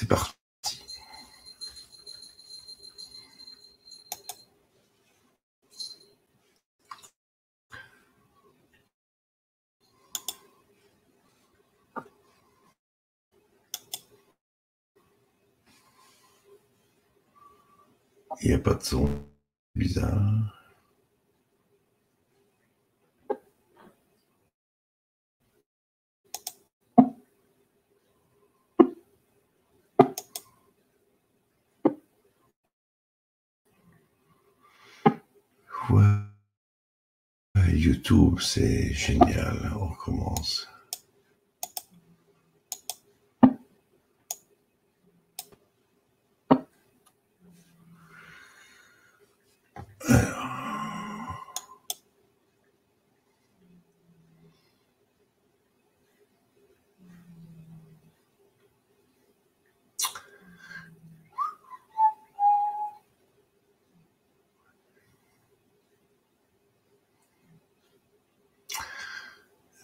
parti. Il n'y a pas de son. Bizarre. Ouais. YouTube, c'est génial. On recommence.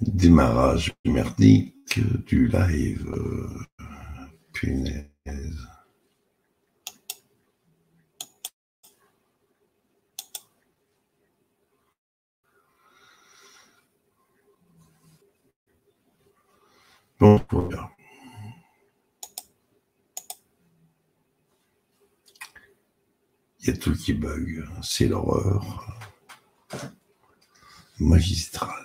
Démarrage merdique du live. Punaise. Bon, voilà. Il y a tout qui bug. C'est l'horreur magistrale.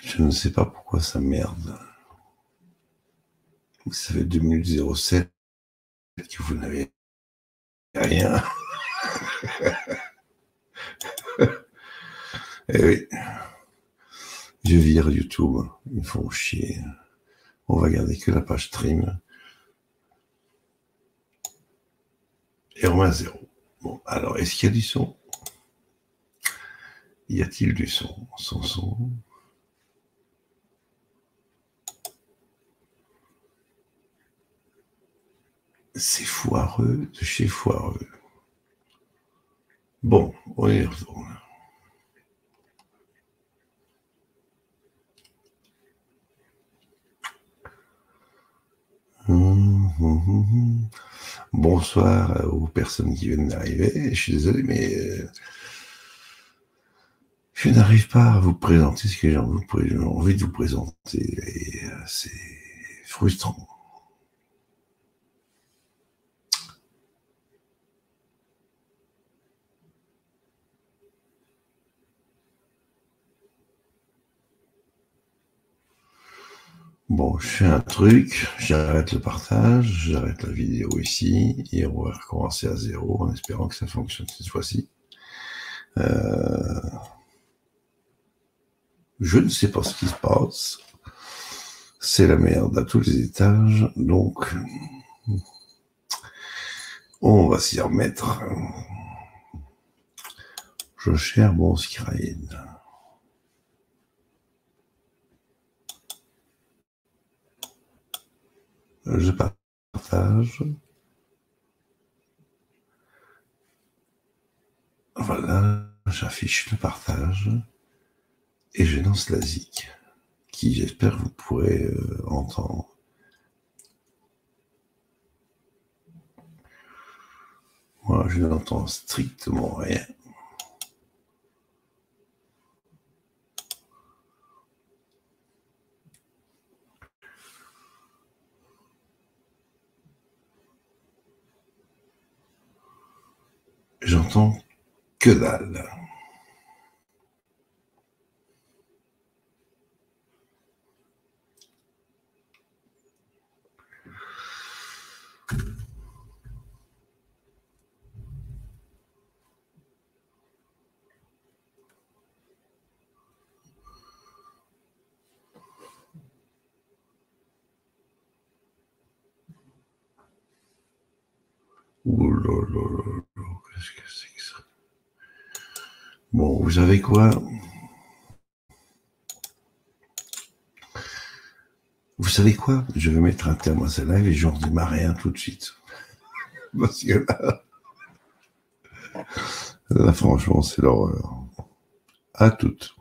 Je ne sais pas pourquoi ça merde. Ça fait 2 minutes 07 que vous n'avez rien. Eh oui. Je vire YouTube. Ils me font chier. On va garder que la page stream. Et on met à 0. Bon, alors, est-ce qu'il y a du son? Y a-t-il du son? Sans son? C'est foireux de chez foireux. Bon, on y retourne. Bonsoir aux personnes qui viennent d'arriver. Je suis désolé, mais je n'arrive pas à vous présenter ce que j'ai envie de vous présenter. Et c'est frustrant. Bon, je fais un truc, j'arrête le partage, j'arrête la vidéo ici, et on va recommencer à 0 en espérant que ça fonctionne cette fois-ci. Je ne sais pas ce qui se passe. C'est la merde à tous les étages, donc on va s'y remettre. Je cherche mon screen. Je partage. Voilà, j'affiche le partage et je lance la zik, qui j'espère vous pourrez entendre. Moi, je n'entends strictement rien. J'entends que dalle. Ouh là là là là, qu'est-ce que c'est que ça? Bon, vous savez quoi? Vous savez quoi? Je vais mettre un terme à ce live et je redémarre rien tout de suite. Parce que là franchement, c'est l'horreur. À toutes.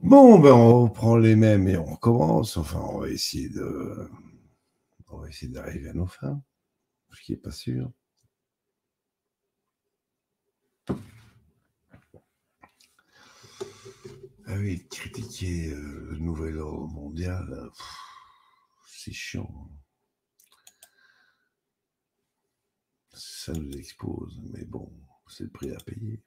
Bon, ben on reprend les mêmes et on recommence. Enfin, on va essayer d'arriver à nos fins, ce qui n'est pas sûr. Ah oui, critiquer le nouvel ordre mondial, c'est chiant. Ça nous expose, mais bon, c'est le prix à payer.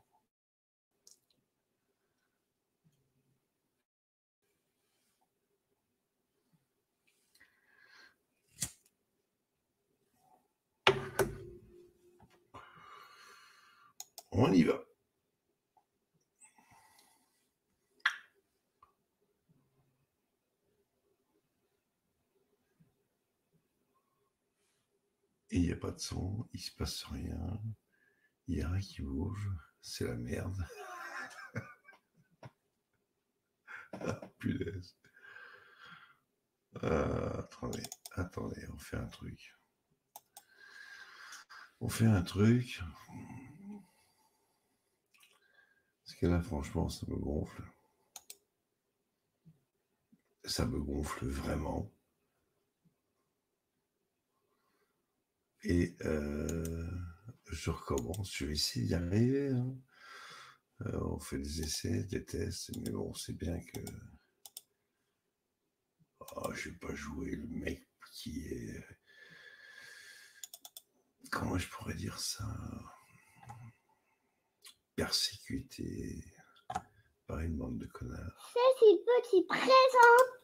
On y va. Et il n'y a pas de son, il ne se passe rien, il n'y a rien qui bouge, c'est la merde. Punaise. Attendez, on fait un truc. Parce que là, franchement, ça me gonfle. Ça me gonfle vraiment. Et je recommence, je vais essayer d'y arriver. Hein. On fait des essais, des tests, mais bon, c'est bien que... je vais pas jouer le mec qui est... Comment je pourrais dire ça? Persécuté par une bande de connards. C'est si petit présent.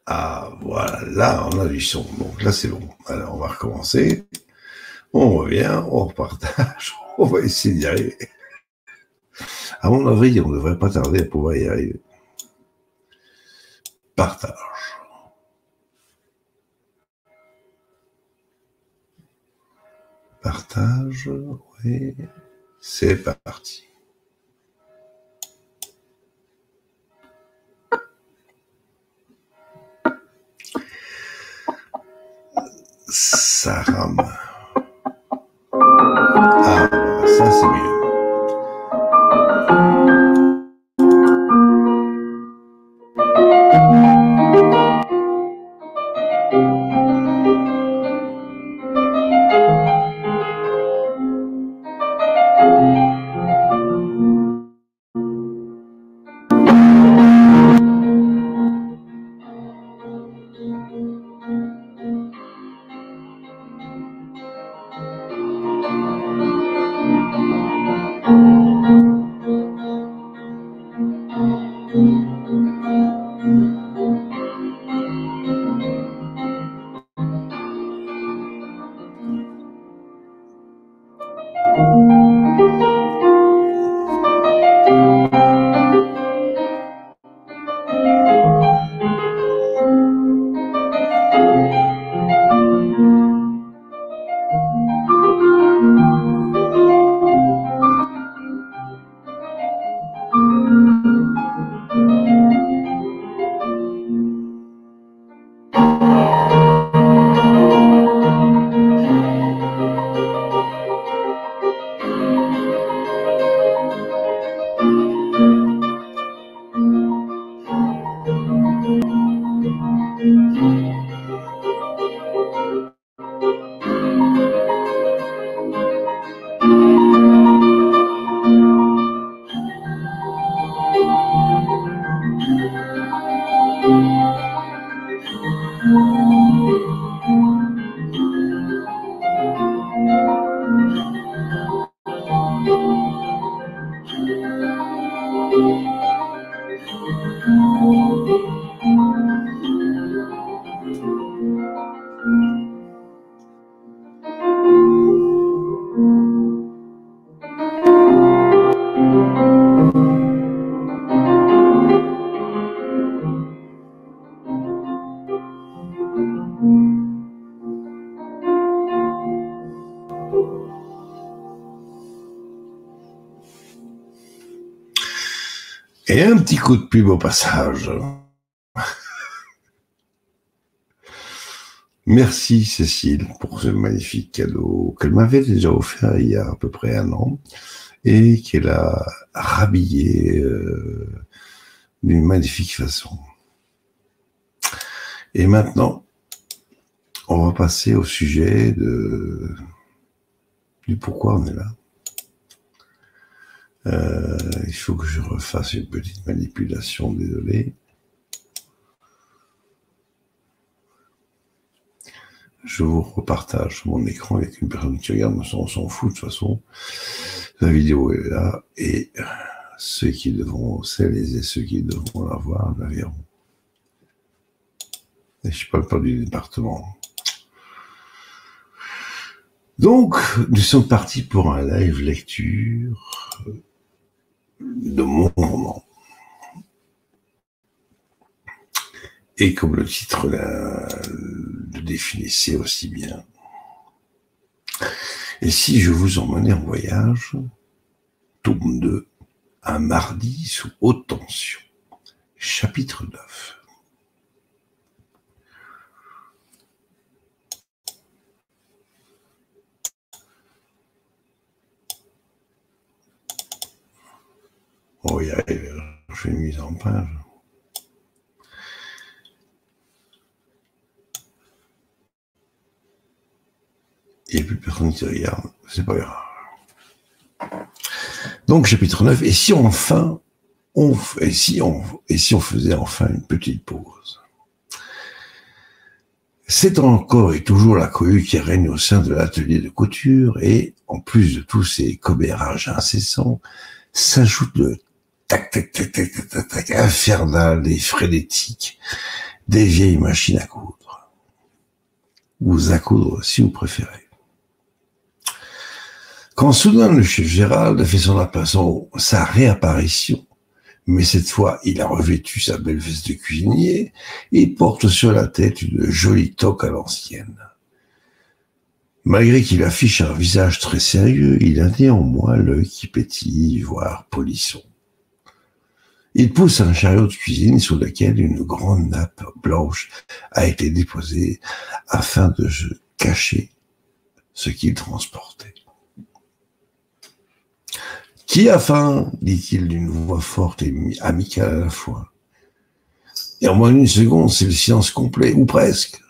Ah, voilà, là, on a du son. Donc là, c'est bon. Alors, on va recommencer. On revient, on repartage. On va essayer d'y arriver. À mon avis, on ne devrait pas tarder à pouvoir y arriver. Partage. Partage, oui. C'est parti. Ça rame. Ah, ça c'est mieux. Et un petit coup de pub au passage. Merci Cécile pour ce magnifique cadeau qu'elle m'avait déjà offert il y a à peu près 1 an et qu'elle a rhabillé d'une magnifique façon. Et maintenant, on va passer au sujet du pourquoi on est là. Il faut que je refasse une petite manipulation, désolé. Je vous repartage mon écran avec une personne qui regarde, on s'en fout de toute façon. La vidéo est là et celles et ceux qui devront la voir la verront. Et je parle pas du département. Donc, nous sommes partis pour un live lecture de mon roman. Et comme le titre le définissait aussi bien. Et si je vous emmenais en voyage, tome 2, un mardi sous haute tension, chapitre 9. On va y arriver, je fais une mise en page. Il n'y a plus personne qui regarde, c'est pas grave. Donc, chapitre 9, et si on faisait enfin une petite pause? C'est encore et toujours la cohue qui règne au sein de l'atelier de couture, et en plus de tous ces commérages incessants, s'ajoute le tac infernal et frénétique des vieilles machines à coudre. Ou à coudre, si vous préférez. Quand soudain le chef Gérald fait sa réapparition, mais cette fois il a revêtu sa belle veste de cuisinier et porte sur la tête une jolie toque à l'ancienne. Malgré qu'il affiche un visage très sérieux, il a néanmoins l'œil qui pétille, voire polisson. Il pousse un chariot de cuisine sur lequel une grande nappe blanche a été déposée afin de cacher ce qu'il transportait. « Qui a faim ?» dit-il d'une voix forte et amicale à la fois. Et en moins d'1 seconde, c'est le silence complet, ou presque.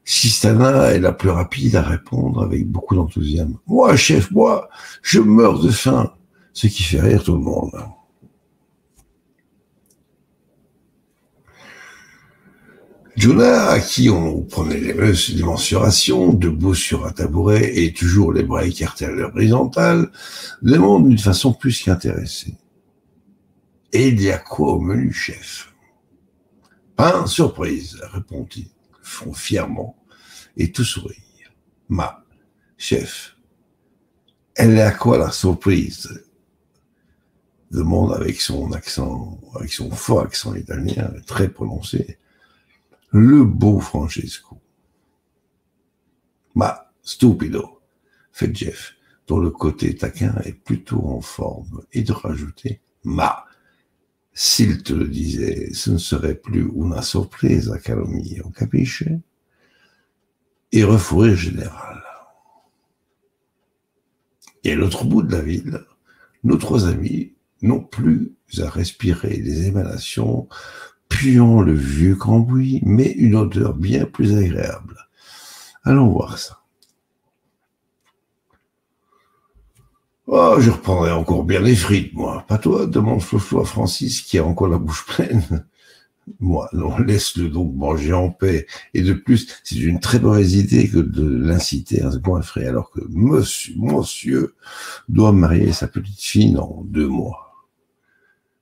Sistana est la plus rapide à répondre avec beaucoup d'enthousiasme. « Moi, chef, moi, je meurs de faim !» Ce qui fait rire tout le monde. Juna, à qui on prenait les mensurations, debout sur un tabouret et toujours les bras écartés à l'horizontale, demande d'une façon plus qu'intéressée. « Et il y a quoi au menu, chef ?»« Pain surprise, répond-il, fièrement, et tout sourire. « Ma, chef, elle est à quoi la surprise ?» demande avec son fort accent italien, très prononcé, le beau Francesco. « Ma, stupido !» fait Jeff, dont le côté taquin est plutôt en forme, et de rajouter « Ma, s'il te le disait, ce ne serait plus una sorpresa, caro mio, capisce ?» Et refourir général. Et à l'autre bout de la ville, nos 3 amis n'ont plus à respirer des émanations puant le vieux cambouis, mais une odeur bien plus agréable. Allons voir ça. Oh, je reprendrai encore bien les frites, moi. Pas toi, demande Flo à Francis, qui a encore la bouche pleine. Moi, non, laisse-le donc manger en paix. Et de plus, c'est une très mauvaise idée que de l'inciter à se goinfrer, alors que monsieur doit marier sa petite fille dans 2 mois.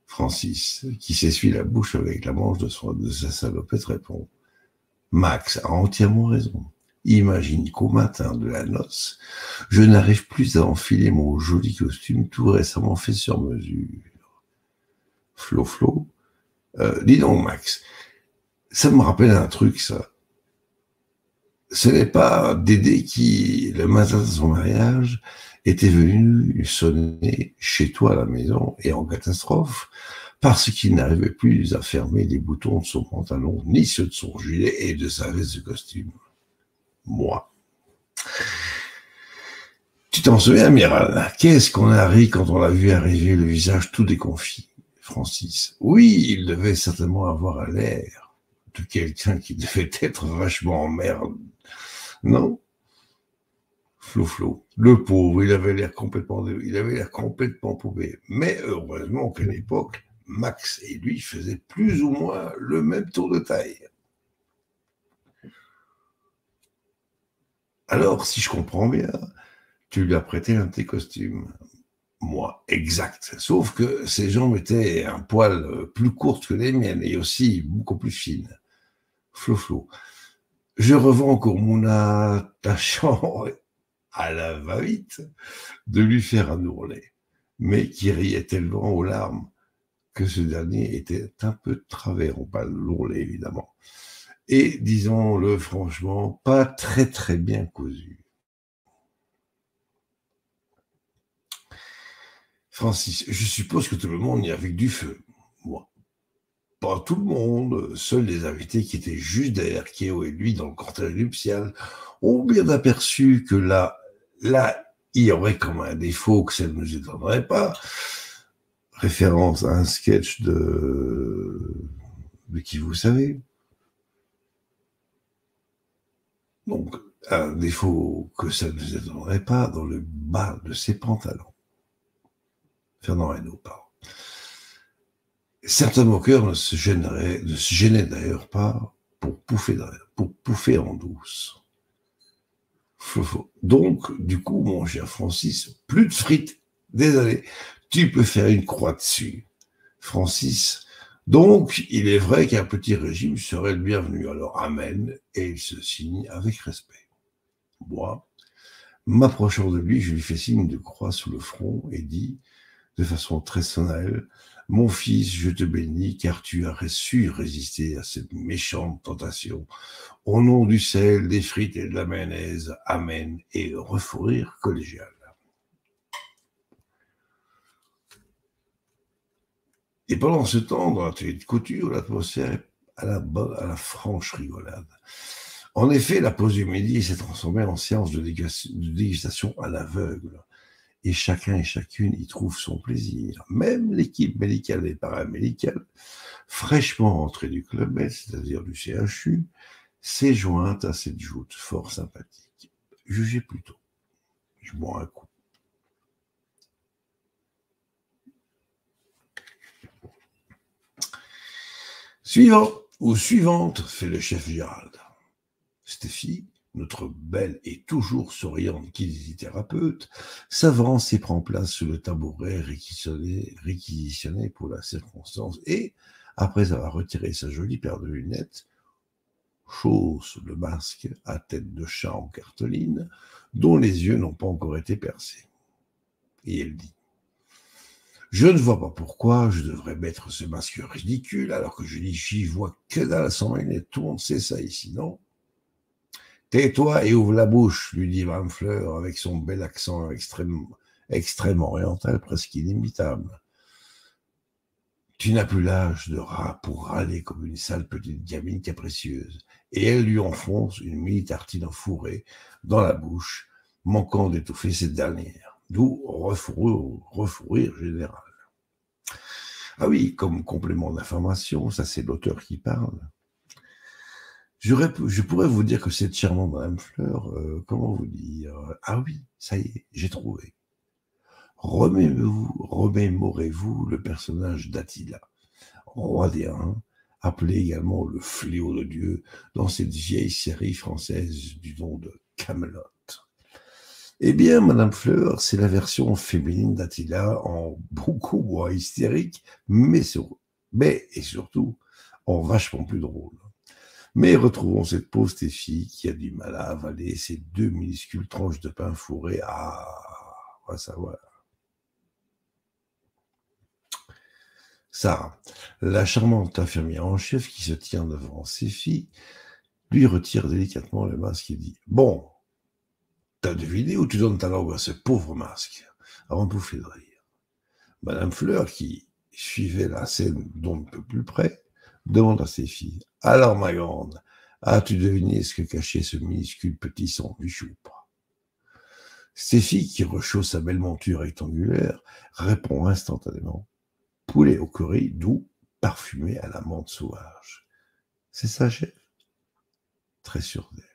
Francis, qui s'essuie la bouche avec la manche de sa salopette, répond « Max a entièrement raison. Imagine qu'au matin de la noce, je n'arrive plus à enfiler mon joli costume tout récemment fait sur mesure. » Flo, dis donc Max, ça me rappelle un truc, ça. Ce n'est pas Dédé qui, le matin de son mariage, était venu sonner chez toi à la maison et en catastrophe parce qu'il n'arrivait plus à fermer les boutons de son pantalon, ni ceux de son gilet et de sa veste de costume. Moi. Tu t'en souviens, amiral? Qu'est-ce qu'on a ri quand on l'a vu arriver, le visage tout déconfit? Francis. Oui, il devait certainement avoir l'air de quelqu'un qui devait être vachement en merde. Non? Flo. Le pauvre, il avait l'air complètement paumé. Mais heureusement qu'à l'époque, Max et lui faisaient plus ou moins le même tour de taille. Alors, si je comprends bien, tu lui as prêté un de tes costumes. Moi, exact. Sauf que ses jambes étaient un poil plus courtes que les miennes et aussi beaucoup plus fines. Flo. Je revends Mouna tâchant à la va-vite de lui faire un ourlet, mais qui riait tellement aux larmes que ce dernier était un peu de travers. On parle de l'ourlet, évidemment. Et, disons-le franchement, pas très très bien cousu. Francis, je suppose que tout le monde y a vu du feu. Moi. Pas tout le monde, seuls les invités qui étaient juste derrière Kéo et lui dans le cortège nuptial ont bien aperçu que là, il y aurait comme un défaut que ça ne nous étonnerait pas. Référence à un sketch de qui vous savez. Donc, un défaut que ça ne nous étonnerait pas dans le bas de ses pantalons. Fernand Reynaud parle. Certains moqueurs ne se gênaient d'ailleurs pas pour pouffer en douce. Donc, du coup, mon cher Francis, plus de frites, désolé, tu peux faire une croix dessus. Francis, donc, il est vrai qu'un petit régime serait le bienvenu. Alors, amen, et il se signe avec respect. Moi, m'approchant de lui, je lui fais signe de croix sous le front et dis, de façon très solennelle, « Mon fils, je te bénis, car tu as su résister à cette méchante tentation. Au nom du sel, des frites et de la mayonnaise, amen, et refourir collégial. » Et pendant ce temps, dans l'atelier de couture, l'atmosphère est à la franche rigolade. En effet, la pause du midi s'est transformée en séance de dégustation à l'aveugle. Et chacun et chacune y trouve son plaisir. Même l'équipe médicale et paramédicale, fraîchement entrée du Club Med, c'est-à-dire du CHU, s'est jointe à cette joute fort sympathique. Jugez plutôt. Je bois un coup. Suivant ou suivante, fait le chef Gérald. Stéphie, notre belle et toujours souriante kinésithérapeute, s'avance et prend place sur le tabouret réquisitionné pour la circonstance et, après avoir retiré sa jolie paire de lunettes, chausse le masque à tête de chat en cartoline dont les yeux n'ont pas encore été percés. Et elle dit: « Je ne vois pas pourquoi je devrais mettre ce masque ridicule alors que je dis j'y vois que dalle sans lunettes. Tout le monde sait ça ici, non ? » « Tais-toi et ouvre la bouche, lui dit Mme Fleur avec son bel accent extrême oriental, presque inimitable. Tu n'as plus l'âge de rat pour râler comme une sale petite gamine capricieuse. Et elle lui enfonce une mini-tartine enfourrée dans la bouche, manquant d'étouffer cette dernière. D'où refourir général. Ah oui, comme complément d'information, ça c'est l'auteur qui parle. Je pourrais vous dire que cette charmante Madame Fleur, comment vous dire, ah oui, ça y est, j'ai trouvé. Remémorez-vous le personnage d'Attila, roi des Huns, appelé également le fléau de Dieu, dans cette vieille série française du nom de Camelot. Eh bien, Madame Fleur, c'est la version féminine d'Attila en beaucoup moins hystérique, mais et surtout en vachement plus drôle. Mais retrouvons cette pauvre Stéphie qui a du mal à avaler ces 2 minuscules tranches de pain fourré. Ah, on va savoir. Sarah, la charmante infirmière en chef qui se tient devant ses filles, lui retire délicatement le masque et dit: « Bon, t'as deviné où tu donnes ta langue à ce pauvre masque ?» avant de bouffer de rire. Madame Fleur, qui suivait la scène d'on ne peut plus près, demande à ses filles. Alors, ma grande, as-tu deviné ce que cachait ce minuscule petit sandwich ou pas? Stéphie, qui rechausse sa belle monture rectangulaire, répond instantanément. Poulet au curry doux, parfumé à la menthe sauvage. C'est ça, chef? Très sûr d'elle.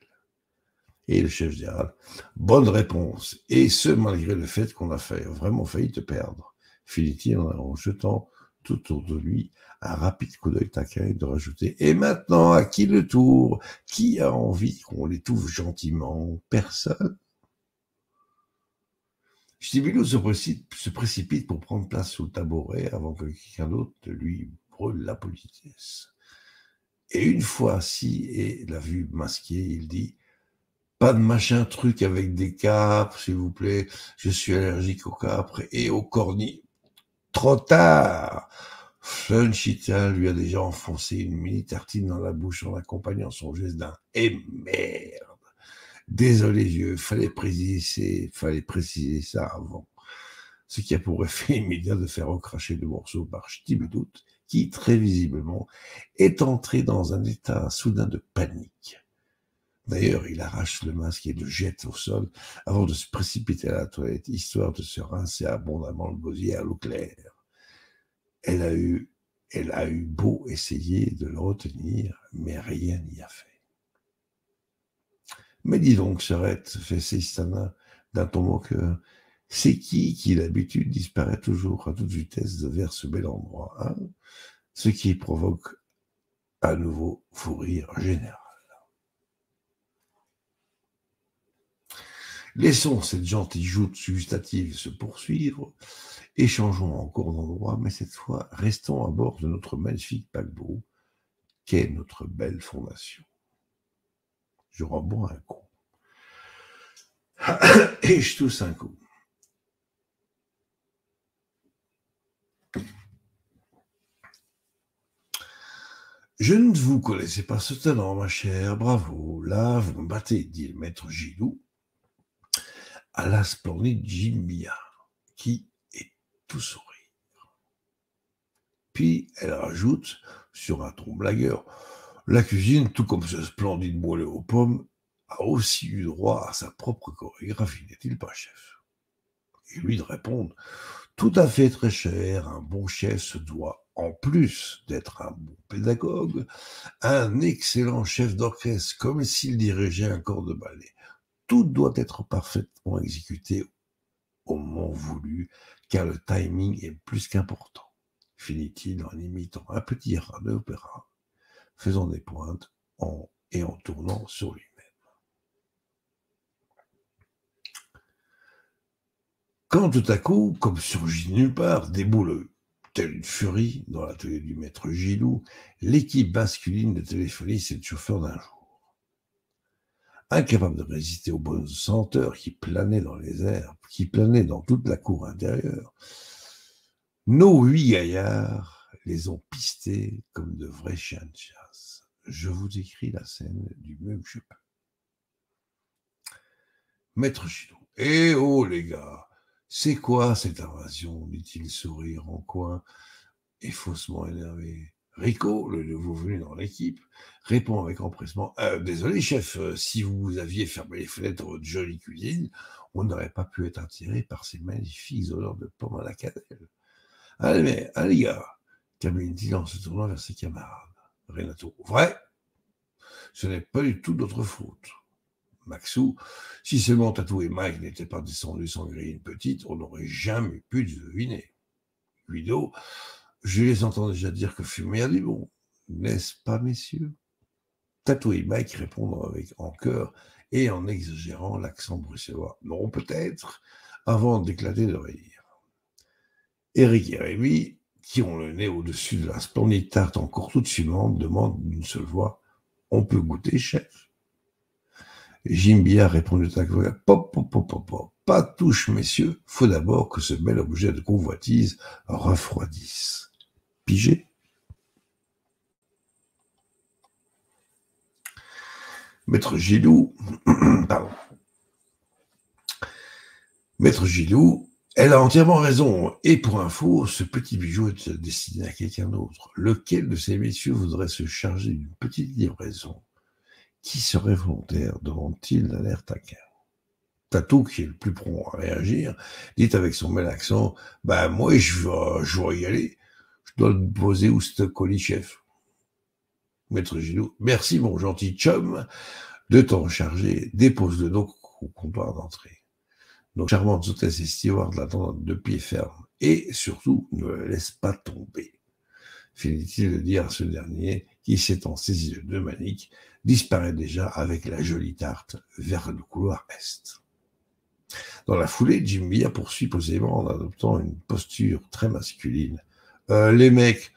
Et le chef général, bonne réponse, et ce malgré le fait qu'on a vraiment failli te perdre, finit-il en jetant tout autour de lui un rapide coup d'œil taquin de rajouter. Et maintenant, à qui le tour? Qui a envie qu'on l'étouffe gentiment? Personne? Stibilou se précipite pour prendre place sous le tabouret avant que quelqu'un d'autre lui brûle la politesse. Et une fois assis et la vue masquée, il dit « Pas de machin truc avec des capres, s'il vous plaît. Je suis allergique aux capres et aux cornilles. » Trop tard! Flunchita lui a déjà enfoncé une mini tartine dans la bouche en accompagnant son geste d'un « Eh merde! Désolé vieux, fallait préciser ça avant. » Ce qui a pour effet immédiat de faire recracher le morceau par Stibidout, qui, très visiblement, est entré dans un état soudain de panique. D'ailleurs, il arrache le masque et le jette au sol avant de se précipiter à la toilette, histoire de se rincer abondamment le gosier à l'eau claire. Elle a eu beau essayer de le retenir, mais rien n'y a fait. Mais dis donc, Serette, fait Sistana d'un ton moqueur, c'est qui d'habitude disparaît toujours à toute vitesse vers ce bel endroit, hein? Ce qui provoque un nouveau fou rire général. Laissons cette gentille joute gustative se poursuivre, échangeons encore d'endroit, mais cette fois, restons à bord de notre magnifique paquebot, qu'est notre belle fondation. Je rebois un coup. Et je tousse un coup. Je ne vous connaissais pas ce talent, ma chère, bravo. Là, vous me battez, dit le maître Gilou à la splendide Jimbia, qui est tout sourire. Puis elle rajoute, sur un ton blagueur, la cuisine, tout comme ce splendide moelleux aux pommes, a aussi eu droit à sa propre chorégraphie, n'est-il pas, chef? Et lui de répondre, tout à fait, très cher, un bon chef se doit, en plus d'être un bon pédagogue, un excellent chef d'orchestre, comme s'il dirigeait un corps de ballet. Tout doit être parfaitement exécuté au moment voulu, car le timing est plus qu'important, finit-il en imitant un petit rat d'opéra, faisant des pointes et en tournant sur lui-même. Quand tout à coup, comme surgit de nulle part, déboule telle une furie dans l'atelier du maître Gilou, l'équipe masculine de téléphonistes et de chauffeurs d'un jour. Incapable de résister aux bonnes senteurs qui planaient dans les airs, qui planaient dans toute la cour intérieure, nos 8 gaillards les ont pistés comme de vrais chiens de chasse. Je vous écris la scène du mieux que je peux. Maître Gilou. Eh oh les gars, c'est quoi cette invasion? Dit-il sourire en coin et faussement énervé. Rico, le nouveau venu dans l'équipe, répond avec empressement. Désolé, chef, si vous aviez fermé les fenêtres de votre jolie cuisine, on n'aurait pas pu être attiré par ces magnifiques odeurs de pommes à la cannelle. Allez, les gars, termine-t-il en se tournant vers ses camarades. Renato. Vrai, ce n'est pas du tout notre faute. Maxou, si seulement Tatou et Mike n'étaient pas descendus sans griller une petite, on n'aurait jamais pu deviner. Guido, je les entends déjà dire que fumer a du bon, n'est-ce pas, messieurs? Tatou et Mike répondent en chœur et en exagérant l'accent bruxellois. Non, peut-être, avant d'éclater de rire. Eric et Rémi, qui ont le nez au-dessus de la splendide tarte encore toute fumante, demandent d'une seule voix « On peut goûter, chef ?» Jimbia répond de ta voix « Pop, pop, pop, pop, pop. Pas de touche, messieurs. Faut d'abord que ce bel objet de convoitise refroidisse. » Pigé. Maître Gilou, pardon. Maître Gilou Elle a entièrement raison. Et pour info, ce petit bijou est destiné à quelqu'un d'autre. Lequel de ces messieurs voudrait se charger d'une petite livraison? Qui serait volontaire? Demande-t-il d'un air taquin. Tatou, qui est le plus prompt à réagir, dit avec son bel accent, « Ben moi, je vais y aller. Je dois le poser où ce colis, chef. » Maître Gilou, « Merci, mon gentil chum, de t'en charger. Dépose-le donc au comptoir d'entrée. » Donc, charmante hôtesse et steward l'attendent de pied ferme. Et surtout, ne le laisse pas tomber. Finit-il de dire à ce dernier, qui s'étant saisi de deux maniques, disparaît déjà avec la jolie tarte vers le couloir est. Dans la foulée, Jim Bia poursuit posément en adoptant une posture très masculine. Les mecs,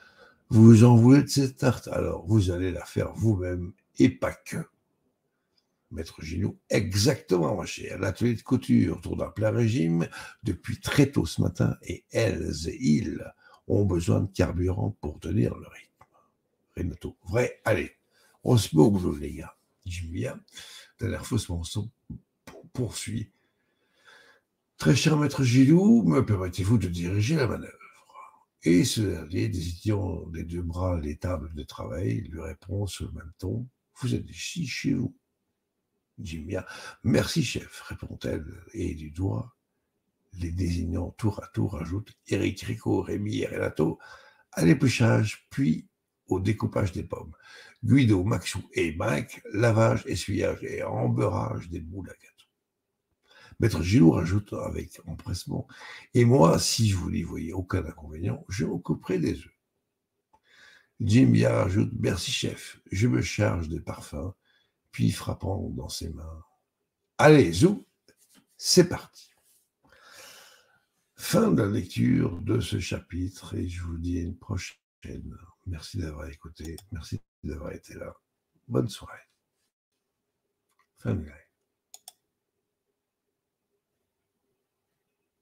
vous en voulez de cette tarte? Alors, vous allez la faire vous-même, et pas que. Maître Gilou, exactement, ma chère. L'atelier de couture tourne à plein régime depuis très tôt ce matin, et elles et ils ont besoin de carburant pour tenir le rythme. Renato, vrai, allez, on se met au boulot, les gars. Jim Bia, d'un air faussement sombre, poursuit. Très cher maître Gilou, me permettez-vous de diriger la manœuvre? Et ce dernier, désignant des deux bras les tables de travail, lui répond sur le même ton, vous êtes ici chez vous. Jim Bia, merci chef, répond-elle, et du doigt, les désignant tour à tour, ajoute Eric, Rico, Rémi et Renato à l'épluchage, puis au découpage des pommes. Guido, Maxou et Mike, lavage, essuyage et embeurrage des boules à gâteau. Maître Gilou rajoute avec empressement, et moi, si vous n'y voyez aucun inconvénient, je m'occuperai des œufs. Jim Bia rajoute, merci chef, je me charge des parfums, puis frappant dans ses mains. Allez, zou, c'est parti. Fin de la lecture de ce chapitre, et je vous dis à une prochaine. Merci d'avoir écouté, merci d'avoir été là. Bonne soirée. Fin de live.